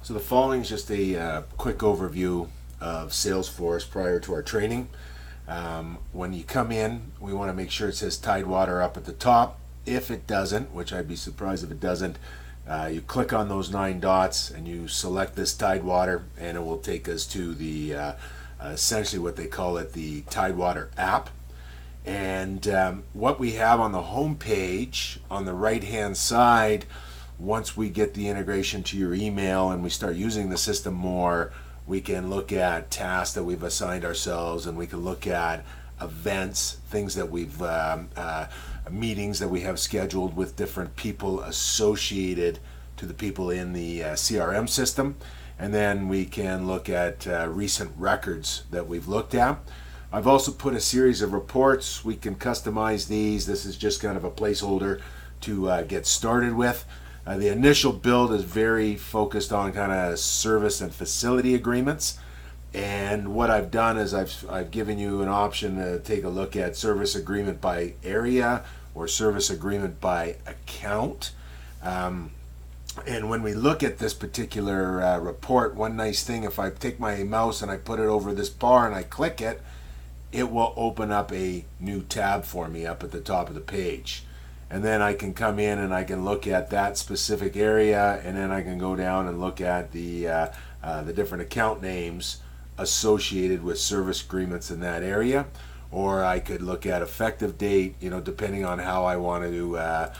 So the following is just a quick overview of Salesforce prior to our training. When you come in, we want to make sure it says Tidewater up at the top. If it doesn't, which I'd be surprised if it doesn't, you click on those 9 dots and you select this Tidewater, and it will take us to the essentially what they call it, the Tidewater app. And what we have on the home page on the right hand side, once we get the integration to your email and we start using the system more, we can look at tasks that we've assigned ourselves, and we can look at events, things that we've meetings that we have scheduled with different people associated to the people in the CRM system. And then we can look at recent records that we've looked at. I've also put a series of reports. We can customize these. This is just kind of a placeholder to get started with. The initial build is very focused on kind of service and facility agreements. And what I've done is I've given you an option to take a look at service agreement by area or service agreement by account. And when we look at this particular report, one nice thing, if I take my mouse and I put it over this bar and I click it, it will open up a new tab for me up at the top of the page. And then I can come in and I can look at that specific area, and then I can go down and look at the different account names associated with service agreements in that area. Or I could look at effective date, depending on how I want to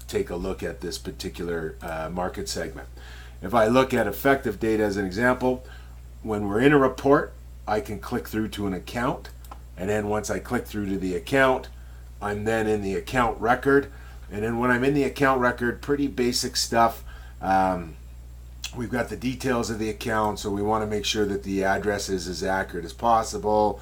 take a look at this particular market segment. If I look at effective date as an example, when we're in a report, I can click through to an account, and then once I click through to the account, I'm then in the account record. And then when I'm in the account record, pretty basic stuff. We've got the details of the account, so we want to make sure that the address is as accurate as possible.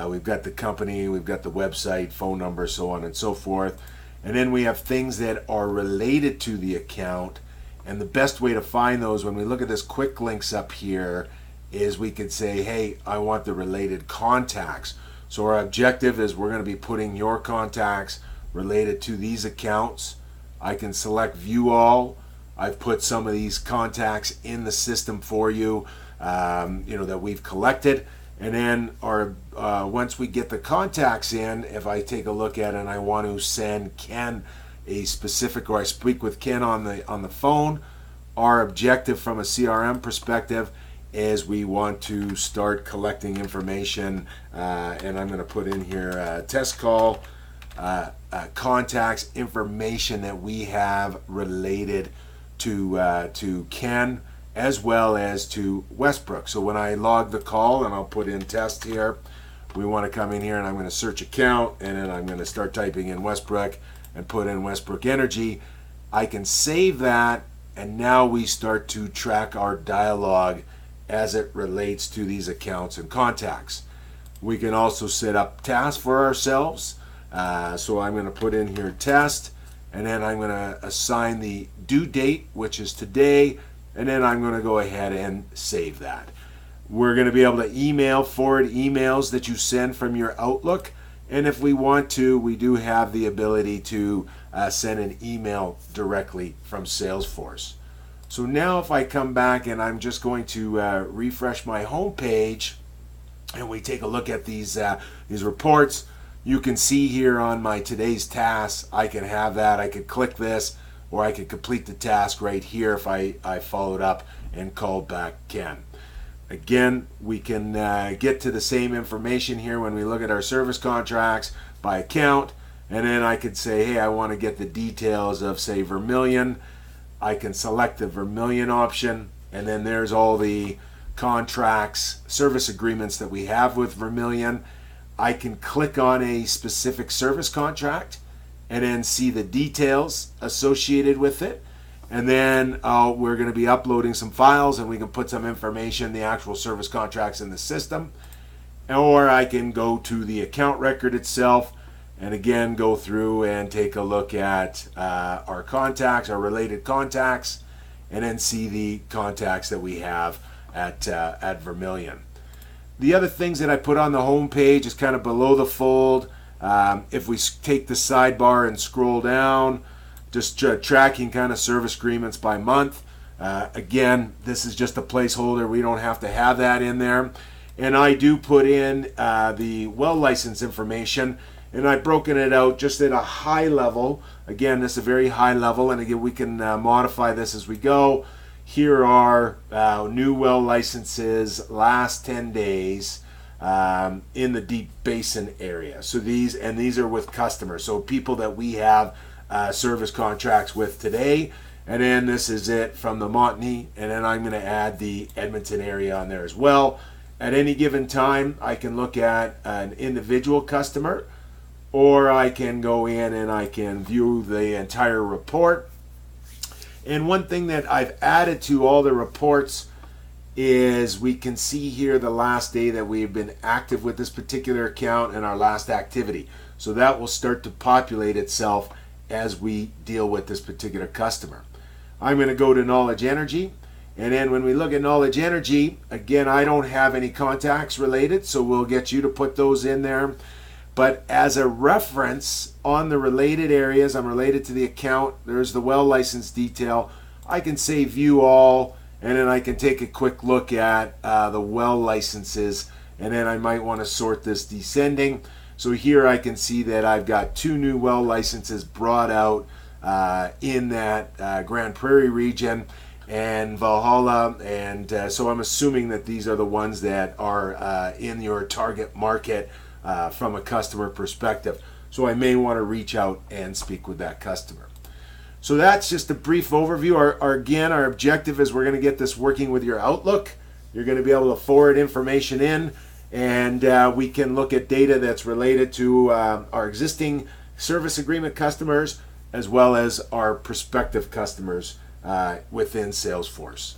We've got the company, we've got the website, phone number, so on and so forth. And then we have things that are related to the account. And the best way to find those, when we look at this quick links up here, is we could say, hey, I want the related contacts. So our objective is we're going to be putting your contacts related to these accounts. I can select view all. I've put some of these contacts in the system for you, that we've collected. And then once we get the contacts in, if I take a look at it and I want to send Ken a specific, or I speak with Ken on the phone, our objective from a CRM perspective is we want to start collecting information, and I'm going to put in here test call, contacts, information that we have related to Ken as well as to Westbrook. So when I log the call, and I'll put in test here, we want to come in here and I'm going to search account, and then I'm going to start typing in Westbrook and put in Westbrook Energy. I can save that, and now we start to track our dialogue as it relates to these accounts and contacts. We can also set up tasks for ourselves. So I'm going to put in here test, and then I'm going to assign the due date, which is today, and then I'm going to go ahead and save that. We're going to be able to forward emails that you send from your Outlook, and if we want to, we do have the ability to send an email directly from Salesforce. So now if I come back and I'm just going to refresh my home page, and we take a look at these reports, you can see here on my today's tasks, I can have that. I could click this, or I could complete the task right here if I followed up and called back Ken. Again, we can get to the same information here when we look at our service contracts by account, and then I could say, hey, I want to get the details of, say, Vermilion. I can select the Vermilion option, and then there's all the contracts, service agreements that we have with Vermilion. I can click on a specific service contract and then see the details associated with it. And then we're going to be uploading some files, and we can put some information, the actual service contracts in the system. Or I can go to the account record itself, and again go through and take a look at our contacts, our related contacts, and then see the contacts that we have at Vermilion. The other things that I put on the home page is kind of below the fold. If we take the sidebar and scroll down, just tracking kind of service agreements by month. Again, this is just a placeholder. We don't have to have that in there. And I do put in the well license information, and I've broken it out just at a high level. Again, this is a very high level, and again, we can modify this as we go. Here are new well licenses last 10 days in the Deep Basin area. So these are with customers, so people that we have service contracts with today. And then this is it from the Montney, and then I'm going to add the Edmonton area on there as well. At any given time, I can look at an individual customer, or I can go in and I can view the entire report. And one thing that I've added to all the reports is we can see here the last day that we've been active with this particular account and our last activity. So that will start to populate itself as we deal with this particular customer. I'm going to go to Knowledge Energy. And then when we look at Knowledge Energy, again, I don't have any contacts related, so we'll get you to put those in there. But as a reference on the related areas, I'm related to the account, there's the well license detail. I can say view all, and then I can take a quick look at the well licenses, and then I might want to sort this descending. So here I can see that I've got 2 new well licenses brought out in that Grand Prairie region and Valhalla, and so I'm assuming that these are the ones that are in your target market from a customer perspective. So I may want to reach out and speak with that customer. So that's just a brief overview. Our objective is we're going to get this working with your Outlook. You're going to be able to forward information in, and we can look at data that's related to our existing service agreement customers as well as our prospective customers within Salesforce.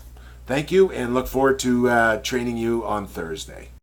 Thank you, and look forward to training you on Thursday.